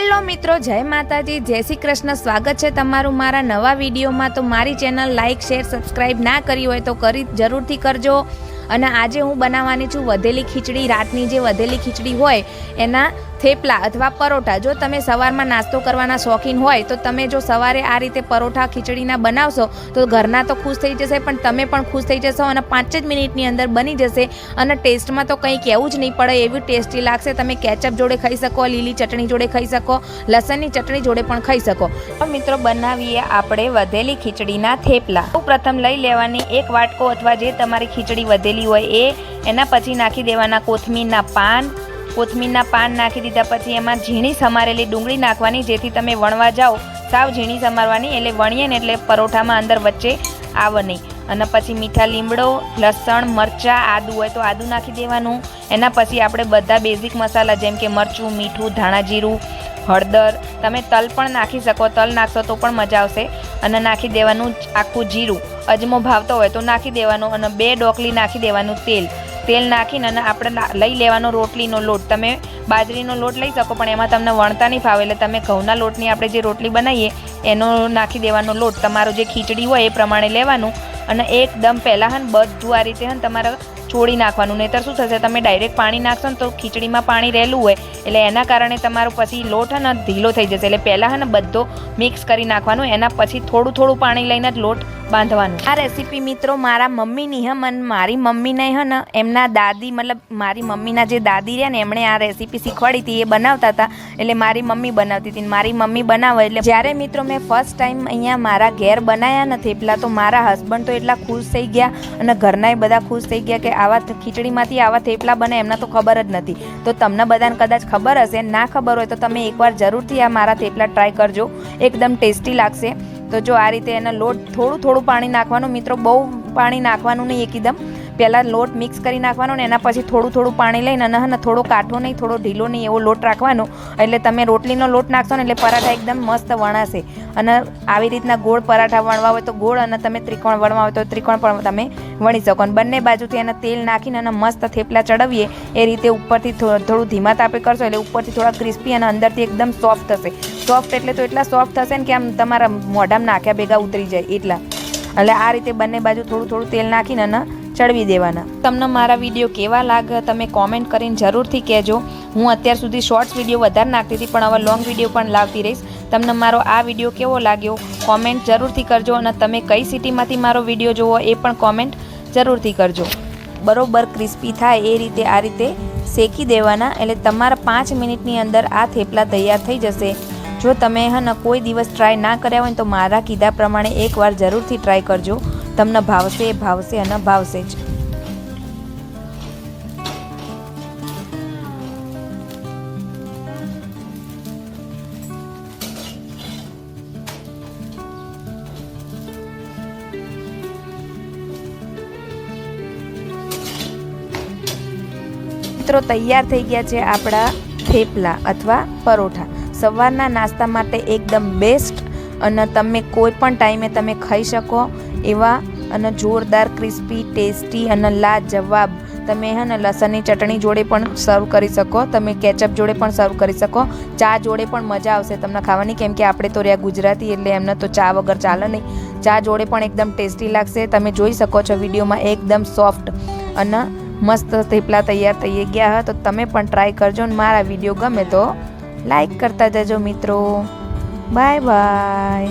Hello મિત્રો, જય માતાજી, જય શ્રી કૃષ્ણ। સ્વાગત છે તમારું મારા નવા વિડીયોમાં। તો મારી ચેનલ લાઇક શેર સબસ્ક્રાઈબ ના કરી હોય તો જરૂરથી કરજો। અને આજે હું બનાવવાની છું વધેલી ખીચડી। રાતની જે વધેલી ખીચડી હોય એના થેપલા અથવા પરોઠા। જો તમે સવારમાં નાસ્તો કરવાના શોખીન હોય તો તમે જો સવારે આ રીતે પરોઠા ખીચડીના બનાવશો તો ઘરના તો ખુશ થઈ જશે, પણ તમે પણ ખુશ થઈ જશો અને 5 જ મિનિટની અંદર બની જશે। અને ટેસ્ટમાં તો કંઈ કહેવું જ નહીં પડે, એવી ટેસ્ટી લાગશે। તમે કેચઅપ જોડે ખાઈ શકો, લીલી ચટણી જોડે ખાઈ શકો, લસણની ચટણી જોડે પણ ખાઈ શકો। તો મિત્રો, બનાવીએ આપણે વધેલી ખીચડીના થેપલા। પ્રથમ લઈ લેવાની એક વાટકો અથવા જે તમારી ખીચડી વધેલી હોય એના પછી નાખી દેવાના કોથમીરના પાન। કોથમીરના પાન નાખી દીધા પછી એમાં ઝીણી સમારેલી ડુંગળી નાખવાની, જેથી તમે વણવા જાઓ સાવ ઝીણી સમારવાની, એટલે વણીએ ને એટલે પરોઠામાં અંદર વચ્ચે આવે નહીં। અને પછી મીઠા લીમડો, લસણ, મરચાં, આદું હોય તો આદું નાખી દેવાનું। એના પછી આપણે બધા બેઝિક મસાલા જેમ કે મરચું, મીઠું, ધાણા જીરું, હળદર, તમે તલ પણ નાખી શકો, તલ નાખશો તો પણ મજા આવશે। અને નાખી દેવાનું આખું જીરું, અજમો ભાવતો હોય તો નાખી દેવાનો। અને 2 ડોકલી નાખી દેવાનું તેલ નાખીને અને આપણે લઈ લેવાનો રોટલીનો લોટ। તમે બાજરીનો લોટ લઈ શકો, પણ એમાં તમને વણતા નહીં ફાવે એટલે તમે ઘઉંના લોટની આપણે જે રોટલી બનાવીએ એનો નાખી દેવાનો લોટ। તમારો જે ખીચડી હોય એ પ્રમાણે લેવાનું અને એકદમ પહેલાં બધું આ રીતે તમારે છોડી નાખવાનું, નહીંતર શું થશે, તમે ડાયરેક્ટ પાણી નાખશો ને તો ખીચડીમાં પાણી રહેલું હોય એટલે એના કારણે તમારો પછી લોટ ઢીલો થઈ જશે। એટલે પહેલાં બધો મિક્સ કરી નાખવાનું, એના પછી થોડું પાણી લઈને જ લોટ બાંધવાનું। આ રેસીપી મિત્રો મારા મમ્મીની મને મારી મમ્મીને એમના દાદી, મતલબ મારી મમ્મીના જે દાદી રહ્યા ને એમણે આ રેસીપી શીખવાડી હતી, એ બનાવતા હતા એટલે મારી મમ્મી બનાવતી હતી। મારી મમ્મી બનાવે એટલે જ્યારે મિત્રો મેં ફર્સ્ટ ટાઈમ અહીંયા મારા ઘેર બનાવ્યા ને થેપલા, તો મારા હસબન્ડ તો એટલા ખુશ થઈ ગયા અને ઘરનાય બધા ખુશ થઈ ગયા કે આવા ખીચડીમાંથી આવા થેપલા બને, એમને તો ખબર જ નથી। તો તમને બધાને કદાચ ખબર હશે, ના ખબર હોય તો તમે એકવાર જરૂરથી આ મારા થેપલા ટ્રાય કરજો, એકદમ ટેસ્ટી લાગશે। તો જો આ રીતે એનો લોટ થોડું પાણી નાખવાનું મિત્રો, બહુ પાણી નાખવાનું નહીં એકદમ, પહેલાં લોટ મિક્સ કરી નાખવાનો ને એના પછી થોડું પાણી લઈને અને થોડો કાઠો નહીં, થોડો ઢીલો નહીં એવો લોટ રાખવાનો। એટલે તમે રોટલીનો લોટ નાખશો ને એટલે પરાઠા એકદમ મસ્ત વણાશે। અને આવી રીતના ગોળ પરાઠા વણવા હોય તો ગોળ, અને તમે ત્રિકોણ વણવા હોય તો ત્રિકોણ પણ તમે વણી શકો। અને બંને બાજુથી એને તેલ નાખીને અને મસ્ત થેપલા ચડાવીએ એ રીતે ઉપરથી થોડું ધીમા તાપે કરશો એટલે ઉપરથી થોડા ક્રિસ્પી અને અંદરથી એકદમ સોફ્ટ થશે। સોફ્ટ એટલે તો એટલા સોફ્ટ થશે ને કે આમ તમારા મોઢામાં નાખ્યા ભેગા ઉતરી જાય એટલા। એટલે આ રીતે બંને બાજુ થોડું તેલ નાખીને અને ચડવી દેવાના। તમને મારા વિડીયો કેવા લાગે તમે કોમેન્ટ કરીને જરૂરથી કહેજો। હું અત્યાર સુધી શોર્ટ્સ વિડીયો વધારે નાખતી હતી, પણ હવે લોંગ વિડીયો પણ લાવતી રહીશ। તમને મારો આ વિડીયો કેવો લાગ્યો કોમેન્ટ જરૂરથી કરજો, અને તમે કઈ સિટીમાંથી મારો વિડીયો જોવો એ પણ કોમેન્ટ જરૂરથી કરજો। બરોબર ક્રિસ્પી થાય એ રીતે આ રીતે શેકી દેવાના, એટલે તમારા 5 મિનિટની અંદર આ થેપલા તૈયાર થઈ જશે। જો તમે કોઈ દિવસ ટ્રાય ના કર્યા હોય તો મારા કીધા પ્રમાણે એકવાર જરૂરથી ટ્રાય કરજો, તમને ભાવશે અને ભાવશે જ। મિત્રો તૈયાર થઈ ગયા છે આપણા થેપલા અથવા પરોઠા। સવારના નાસ્તા માટે એકદમ બેસ્ટ, અને તમે કોઈ પણ ટાઈમે તમે ખાઈ શકો એવા અને જોરદાર ક્રિસ્પી, ટેસ્ટી અને લાજવાબ। તમે લસણની ચટણી જોડે પણ સર્વ કરી શકો, તમે કેચઅપ જોડે પણ સર્વ કરી શકો, ચા જોડે પણ મજા આવશે તમને ખાવાની, કેમ કે આપણે તો રહ્યા ગુજરાતી એટલે એમને તો ચા વગર ચાલે નહીં। ચા જોડે પણ એકદમ ટેસ્ટી લાગશે। તમે જોઈ શકો છો વિડીયોમાં એકદમ સોફ્ટ અને મસ્ત થેપલા તૈયાર થઈ ગયા હોય તો તમે પણ ટ્રાય કરજો। અને મારા વિડીયો ગમે તો લાઈક કરતા જજો મિત્રો। Bye bye.